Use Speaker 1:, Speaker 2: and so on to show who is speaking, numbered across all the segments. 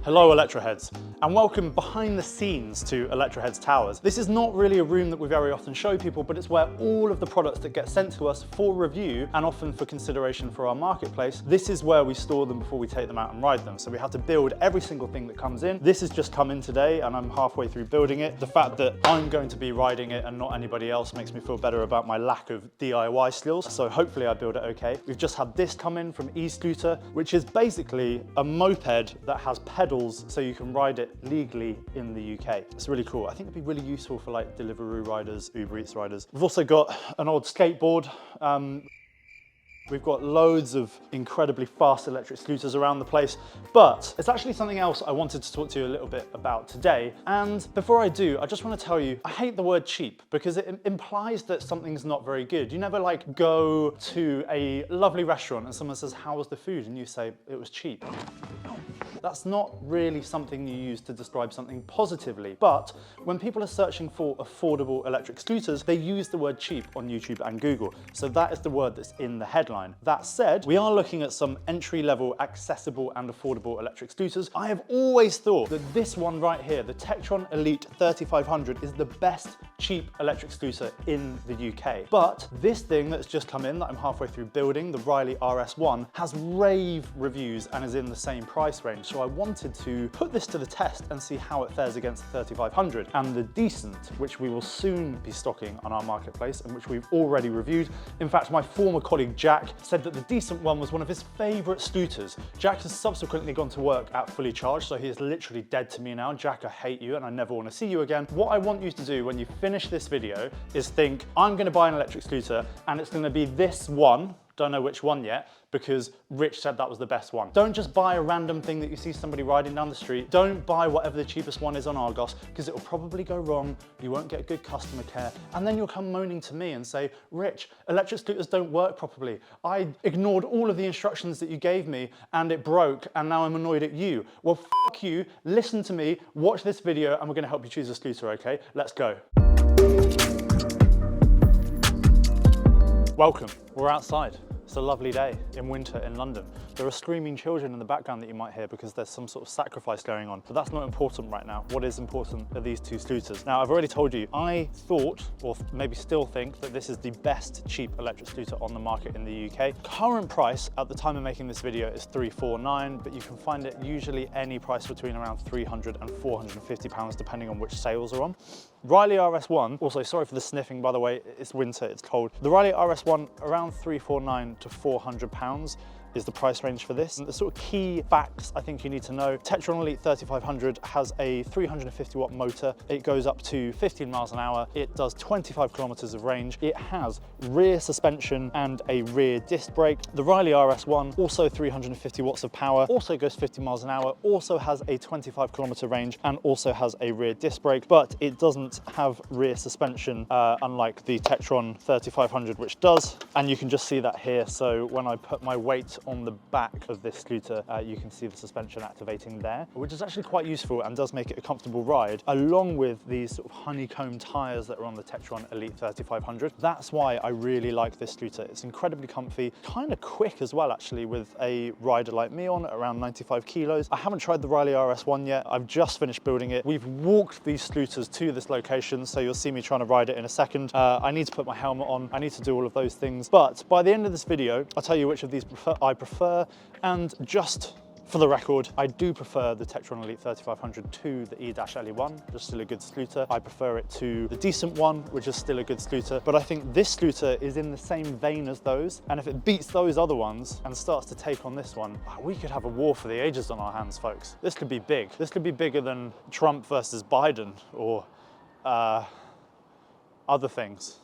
Speaker 1: Hello Electroheads, and welcome behind the scenes to Electroheads Towers. This is not really a room that we very often show people, but it's where all of the products that get sent to us for review and often for consideration for our marketplace, this is where we store them before we take them out and ride them. So we have to build every single thing that comes in. This has just come in today and I'm halfway through building it. The fact that I'm going to be riding it and not anybody else makes me feel better about my lack of DIY skills. So hopefully I build it okay. We've just had this come in from escooter, which is basically a moped that has pedals so you can ride it legally in the UK. It's really cool. I think it'd be really useful for like Deliveroo riders, Uber Eats riders. We've also got an old skateboard. We've got loads of incredibly fast electric scooters around the place, but it's actually something else I wanted to talk to you a little bit about today. And before I do, I just want to tell you, I hate the word cheap because it implies that something's not very good. You never like go to a lovely restaurant and someone says, "How was the food?" and you say, "It was cheap." That's not really something you use to describe something positively. But when people are searching for affordable electric scooters, they use the word cheap on YouTube and Google. So that is the word that's in the headline. That said, we are looking at some entry-level, accessible and affordable electric scooters. I have always thought that this one right here, the Techtron Elite 3500, is the best cheap electric scooter in the UK. But this thing that's just come in that I'm halfway through building, the Riley RS1, has rave reviews and is in the same price range. So I wanted to put this to the test and see how it fares against the 3500 and the Decent, which we will soon be stocking on our marketplace and which we've already reviewed. In fact, my former colleague Jack said that the Decent one was one of his favorite scooters. Jack has subsequently gone to work at Fully Charged, so he is literally dead to me now. Jack, I hate you and I never want to see you again. What I want you to do when you finish this video is think, I'm going to buy an electric scooter and it's going to be this one. Don't know which one yet, because Rich said that was the best one. Don't just buy a random thing that you see somebody riding down the street. Don't buy whatever the cheapest one is on Argos, because it will probably go wrong. You won't get good customer care. And then you'll come moaning to me and say, "Rich, electric scooters don't work properly. I ignored all of the instructions that you gave me and it broke and now I'm annoyed at you." Well, fuck you, listen to me, watch this video and we're gonna help you choose a scooter, okay? Let's go. Welcome, we're outside. It's a lovely day in winter in London. There are screaming children in the background that you might hear because there's some sort of sacrifice going on, but that's not important right now. What is important are these two scooters. Now, I've already told you, I thought, or maybe still think, that this is the best cheap electric scooter on the market in the UK. Current price at the time of making this video is £349, but you can find it usually any price between around £300 and £450, depending on which sales are on. Riley RS1, also sorry for the sniffing by the way, it's winter, it's cold. The Riley RS1, around £349 to £400 is the price range for this. And the sort of key facts I think you need to know: Techtron Elite 3500 has a 350 watt motor. It goes up to 15 miles an hour. It does 25 kilometers of range. It has rear suspension and a rear disc brake. The Riley RS1, also 350 watts of power, also goes 50 miles an hour, also has a 25 kilometer range and also has a rear disc brake, but it doesn't have rear suspension, unlike the Techtron 3500, which does. And you can just see that here. So when I put my weight on the back of this scooter, you can see the suspension activating there, which is actually quite useful and does make it a comfortable ride, along with these sort of honeycomb tires that are on the Techtron Elite 3500. That's why I really like this scooter. It's incredibly comfy, kind of quick as well, actually, with a rider like me on around 95 kilos. I haven't tried the Riley RS1 yet. I've just finished building it. We've walked these scooters to this location, so you'll see me trying to ride it in a second. I need to put my helmet on. I need to do all of those things. But by the end of this video, I'll tell you which of these I prefer, and just for the record, I do prefer the Techtron Elite 3500 to the E-LE1, just still a good scooter. I prefer it to the Decent one, which is still a good scooter, but I think this scooter is in the same vein as those, and if it beats those other ones and starts to take on this one, we could have a war for the ages on our hands, folks. This could be big. This could be bigger than Trump versus Biden, or other things.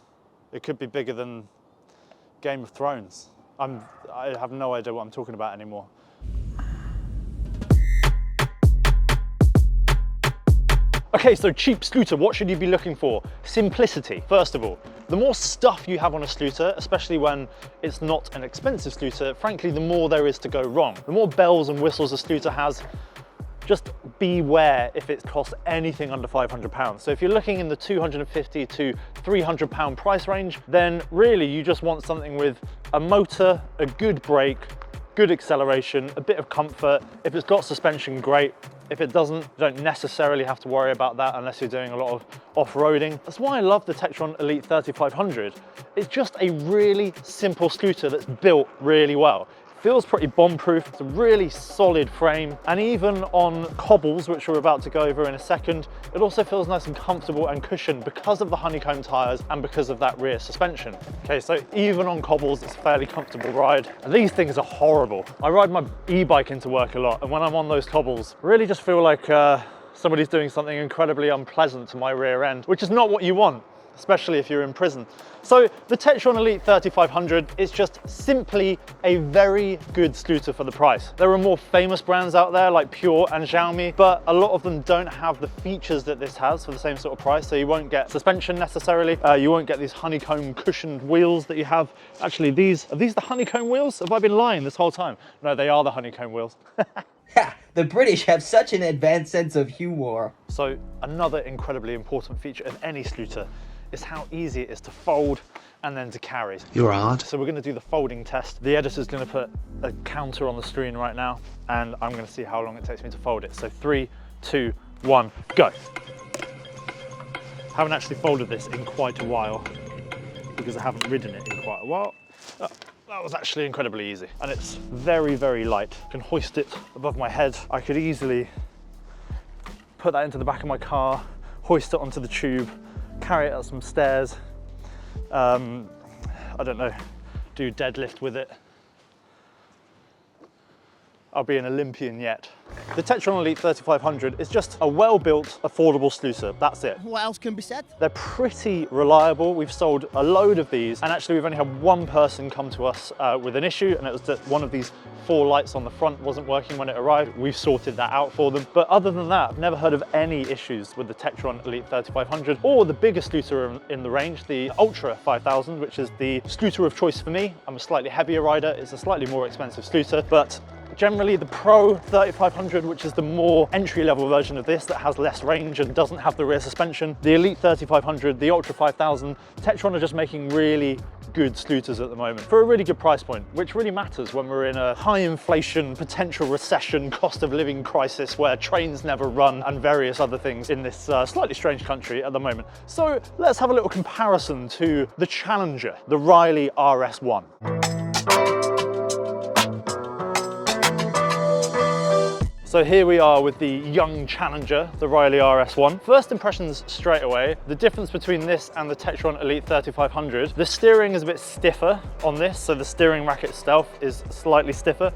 Speaker 1: It could be bigger than Game of Thrones. I have no idea what I'm talking about anymore. Okay, so cheap scooter, what should you be looking for? Simplicity, first of all. The more stuff you have on a scooter, especially when it's not an expensive scooter, frankly, the more there is to go wrong. The more bells and whistles a scooter has, just beware if it costs anything under £500. So if you're looking in the £250 to £300 price range, then really you just want something with a motor, a good brake, good acceleration, a bit of comfort. If it's got suspension, great. If it doesn't, you don't necessarily have to worry about that unless you're doing a lot of off-roading. That's why I love the Techtron Elite 3500. It's just a really simple scooter that's built really well. Feels pretty bomb-proof, it's a really solid frame, and even on cobbles, which we're about to go over in a second, it also feels nice and comfortable and cushioned because of the honeycomb tires and because of that rear suspension. Okay, so even on cobbles, it's a fairly comfortable ride. And these things are horrible. I ride my e-bike into work a lot, and when I'm on those cobbles, I really just feel like somebody's doing something incredibly unpleasant to my rear end, which is not what you want, especially if you're in prison. So the Techtron Elite 3500 is just simply a very good scooter for the price. There are more famous brands out there like Pure and Xiaomi, but a lot of them don't have the features that this has for the same sort of price. So you won't get suspension necessarily. You won't get these honeycomb cushioned wheels that you have. Actually, are these the honeycomb wheels? Have I been lying this whole time? No, they are the honeycomb wheels.
Speaker 2: Ha! The British have such an advanced sense of humor.
Speaker 1: So another incredibly important feature of any scooter is how easy it is to fold and then to carry.
Speaker 3: You're hard.
Speaker 1: So we're going to do the folding test. The editor's going to put a counter on the screen right now, and I'm going to see how long it takes me to fold it. So 3, 2, 1, go. Haven't actually folded this in quite a while because I haven't ridden it in quite a while. Oh, that was actually incredibly easy, and it's very, very light. I can hoist it above my head. I could easily put that into the back of my car, hoist it onto the tube, carry it up some stairs, I don't know, do deadlift with it. I'll be an Olympian yet. The Techtron Elite 3500 is just a well-built, affordable scooter. That's it.
Speaker 4: What else can be said?
Speaker 1: They're pretty reliable. We've sold a load of these, and actually we've only had one person come to us with an issue, and it was that one of these 4 lights on the front wasn't working when it arrived. We've sorted that out for them. But other than that, I've never heard of any issues with the Techtron Elite 3500 or the biggest scooter in the range, the Ultra 5000, which is the scooter of choice for me. I'm a slightly heavier rider. It's a slightly more expensive scooter, but generally the Pro 3500, which is the more entry-level version of this that has less range and doesn't have the rear suspension, the Elite 3500, the Ultra 5000, Techtron are just making really good scooters at the moment for a really good price point, which really matters when we're in a high inflation, potential recession, cost of living crisis where trains never run and various other things in this slightly strange country at the moment. So let's have a little comparison to the Challenger, the Riley RS1. So here we are with the young Challenger, the Riley RS1. First impressions straight away, the difference between this and the Techtron Elite 3500. The steering is a bit stiffer on this, so the steering rack itself is slightly stiffer.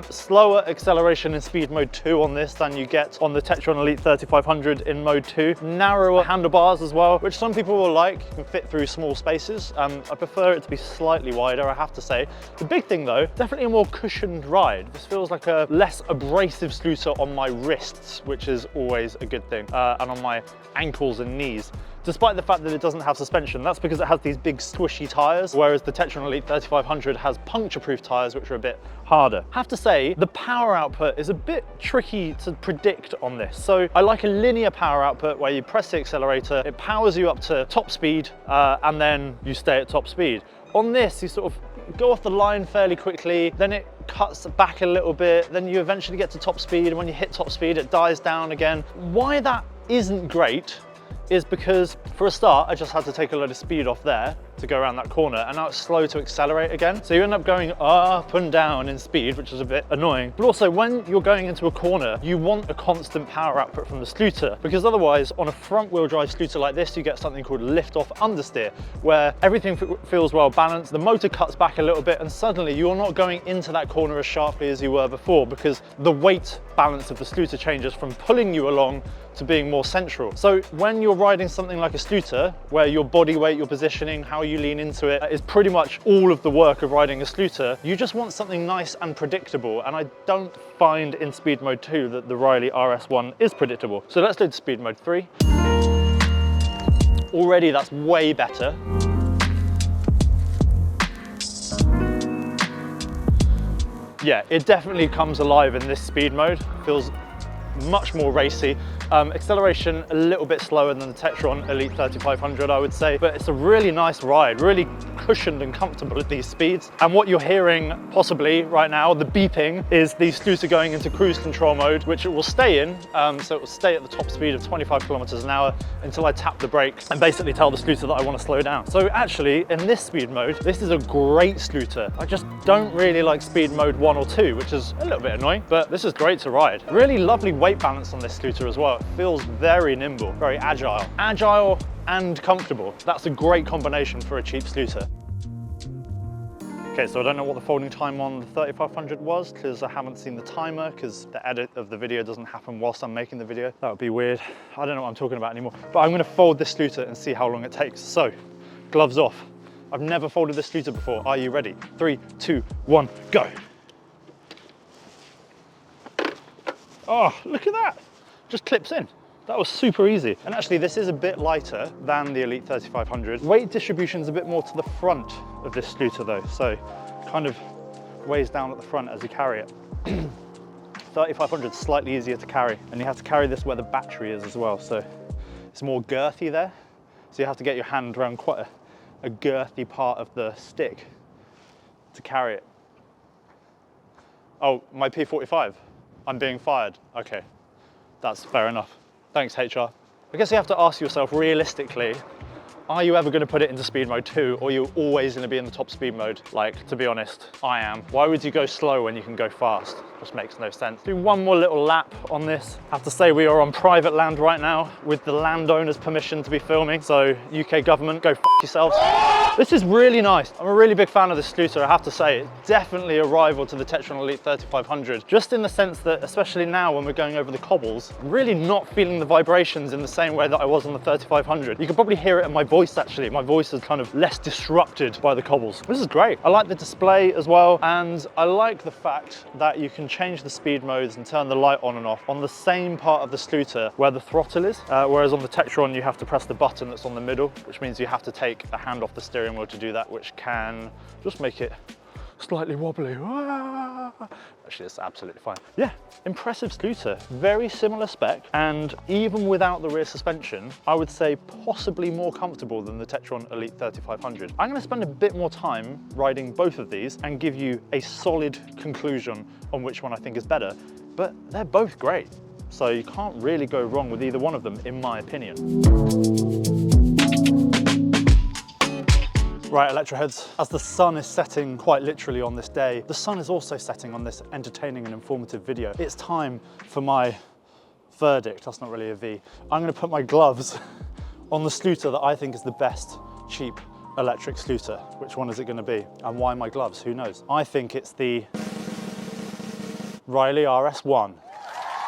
Speaker 1: Slower acceleration in speed mode 2 on this than you get on the Techtron Elite 3500 in mode 2. Narrower handlebars as well, which some people will like. You can fit through small spaces. I prefer it to be slightly wider, I have to say. The big thing though, definitely a more cushioned ride. This feels like a less abrasive scooter on my wrists, which is always a good thing, and on my ankles and knees. Despite the fact that it doesn't have suspension, that's because it has these big squishy tires, whereas the Techtron Elite 3500 has puncture-proof tires, which are a bit harder. I have to say, the power output is a bit tricky to predict on this. So I like a linear power output where you press the accelerator, it powers you up to top speed, and then you stay at top speed. On this, you sort of go off the line fairly quickly, then it cuts back a little bit, then you eventually get to top speed, and when you hit top speed, it dies down again. Why that isn't great is because, for a start, I just had to take a load of speed off there to go around that corner, and now it's slow to accelerate again. So you end up going up and down in speed, which is a bit annoying. But also, when you're going into a corner, you want a constant power output from the scooter, because otherwise, on a front-wheel drive scooter like this, you get something called lift-off understeer, where everything feels well balanced, the motor cuts back a little bit, and suddenly you're not going into that corner as sharply as you were before, because the weight balance of the scooter changes from pulling you along to being more central. So when you're riding something like a scooter, where your body weight, your positioning, how you lean into it is pretty much all of the work of riding a scooter, you just want something nice and predictable, and I don't find in speed mode 2 that the Riley RS1 is predictable. So let's do speed mode 3. Already that's way better. Yeah, it definitely comes alive in this speed mode. Feels much more racy. Acceleration a little bit slower than the Techtron Elite 3500, I would say, but it's a really nice ride, really cushioned and comfortable at these speeds. And what you're hearing possibly right now, the beeping, is the scooter going into cruise control mode, which it will stay in. So it will stay at the top speed of 25 kilometers an hour until I tap the brake and basically tell the scooter that I want to slow down. So actually, in this speed mode, this is a great scooter. I just don't really like speed mode 1 or 2, which is a little bit annoying, but this is great to ride. Really lovely weight balance on this scooter as well. It feels very nimble, very agile. Agile and comfortable. That's a great combination for a cheap scooter. Okay, so I don't know what the folding time on the 3500 was because I haven't seen the timer because the edit of the video doesn't happen whilst I'm making the video. That would be weird. I don't know what I'm talking about anymore, but I'm gonna fold this scooter and see how long it takes. So, gloves off. I've never folded this scooter before. Are you ready? 3, 2, 1, go. Oh, look at that. Just clips in. That was super easy. And actually this is a bit lighter than the Elite 3500. Weight distribution is a bit more to the front of this scooter though. So kind of weighs down at the front as you carry it. 3500 is slightly easier to carry. And you have to carry this where the battery is as well. So it's more girthy there. So you have to get your hand around quite a girthy part of the stick to carry it. Oh, my P45. I'm being fired. Okay, that's fair enough. Thanks, HR. I guess you have to ask yourself realistically, are you ever going to put it into speed mode 2 or are you always going to be in the top speed mode? Like, to be honest, I am. Why would you go slow when you can go fast? Just makes no sense. Do one more little lap on this. I have to say we are on private land right now with the landowner's permission to be filming. So UK government, go f yourselves. This is really nice. I'm a really big fan of this scooter, I have to say. It's definitely a rival to the Techtron Elite 3500, just in the sense that, especially now when we're going over the cobbles, I'm really not feeling the vibrations in the same way that I was on the 3500. You can probably hear it in my voice actually. My voice is kind of less disrupted by the cobbles. This is great. I like the display as well, and I like the fact that you can change the speed modes and turn the light on and off on the same part of the scooter where the throttle is, whereas on the Techtron you have to press the button that's on the middle, which means you have to take the hand off the steering wheel to do that, which can just make it slightly wobbly. Actually, it's absolutely fine. Yeah, impressive scooter, very similar spec, and even without the rear suspension, I would say possibly more comfortable than the Techtron Elite 3500. I'm gonna spend a bit more time riding both of these and give you a solid conclusion on which one I think is better, but they're both great. So you can't really go wrong with either one of them, in my opinion. Right, Electroheads, as the sun is setting quite literally on this day, the sun is also setting on this entertaining and informative video. It's time for my verdict. That's not really a V. I'm gonna put my gloves on the scooter that I think is the best cheap electric scooter. Which one is it gonna be? And why my gloves? Who knows? I think it's the Riley RS1,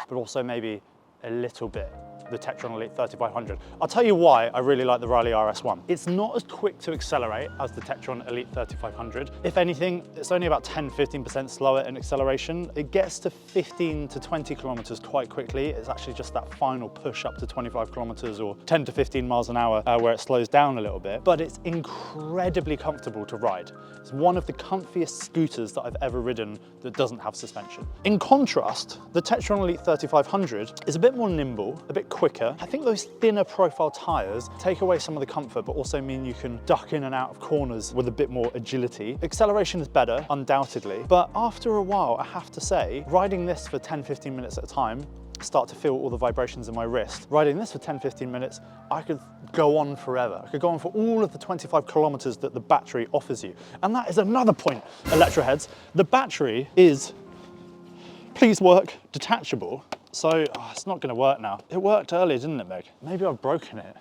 Speaker 1: but also maybe a little bit the Techtron Elite 3500. I'll tell you why I really like the Riley RS1. It's not as quick to accelerate as the Techtron Elite 3500. If anything, it's only about 10–15% slower in acceleration. It gets to 15 to 20 kilometers quite quickly. It's actually just that final push up to 25 kilometers or 10 to 15 miles an hour where it slows down a little bit, but it's incredibly comfortable to ride. It's one of the comfiest scooters that I've ever ridden that doesn't have suspension. In contrast, the Techtron Elite 3500 is a bit more nimble, a bit quicker. I think those thinner profile tires take away some of the comfort, but also mean you can duck in and out of corners with a bit more agility. Acceleration is better, undoubtedly, but after a while, I have to say, riding this for 10–15 minutes at a time, start to feel all the vibrations in my wrist. Riding this for 10–15 minutes, I could go on forever. I could go on for all of the 25 kilometers that the battery offers you. And that is another point, Electroheads. The battery is, please work, detachable. So it's not gonna work now. It worked earlier, didn't it, Meg? Maybe I've broken it.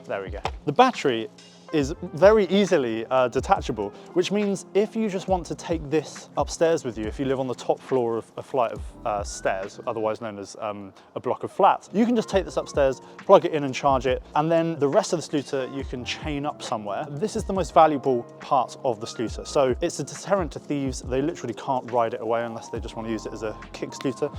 Speaker 1: There we go. The battery is very easily detachable, which means if you just want to take this upstairs with you, if you live on the top floor of a flight of stairs, otherwise known as a block of flats, you can just take this upstairs, plug it in and charge it, and then the rest of the scooter you can chain up somewhere. This is the most valuable part of the scooter. So it's a deterrent to thieves. They literally can't ride it away unless they just want to use it as a kick scooter.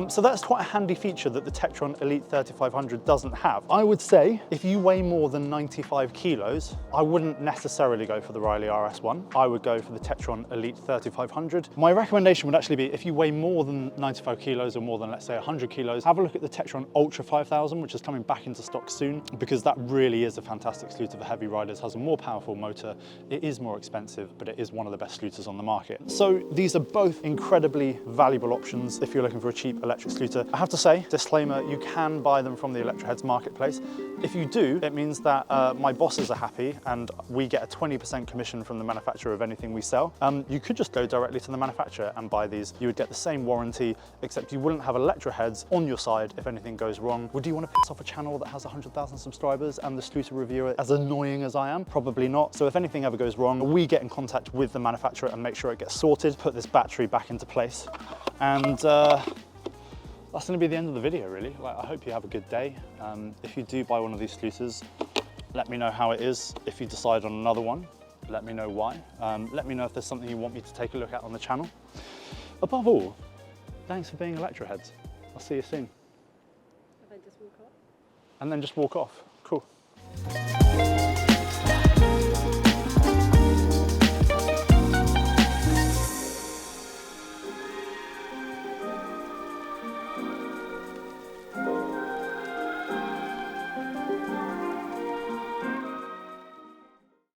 Speaker 1: So that's quite a handy feature that the Techtron Elite 3500 doesn't have. I would say if you weigh more than 95 kilos, I wouldn't necessarily go for the Riley RS1. I would go for the Techtron Elite 3500. My recommendation would actually be if you weigh more than 95 kilos or more than, let's say, 100 kilos, have a look at the Techtron Ultra 5000, which is coming back into stock soon, because that really is a fantastic scooter for heavy riders, has a more powerful motor. It is more expensive, but it is one of the best scooters on the market. So these are both incredibly valuable options if you're looking for a cheap electric scooter. I have to say, disclaimer, you can buy them from the Electroheads marketplace. If you do, it means that my bosses are happy and we get a 20% commission from the manufacturer of anything we sell. You could just go directly to the manufacturer and buy these. You would get the same warranty, except you wouldn't have Electroheads on your side if anything goes wrong. Would you want to piss off a channel that has 100,000 subscribers and the scooter reviewer as annoying as I am? Probably not. So if anything ever goes wrong, we get in contact with the manufacturer and make sure it gets sorted, put this battery back into place. And that's going to be the end of the video, really. Like, I hope you have a good day. If you do buy one of these scooters, let me know how it is. If you decide on another one, let me know why. Let me know if there's something you want me to take a look at on the channel. Above all, thanks for being Electroheads. I'll see you soon.
Speaker 3: And then just walk off?
Speaker 1: And then just walk off. Cool.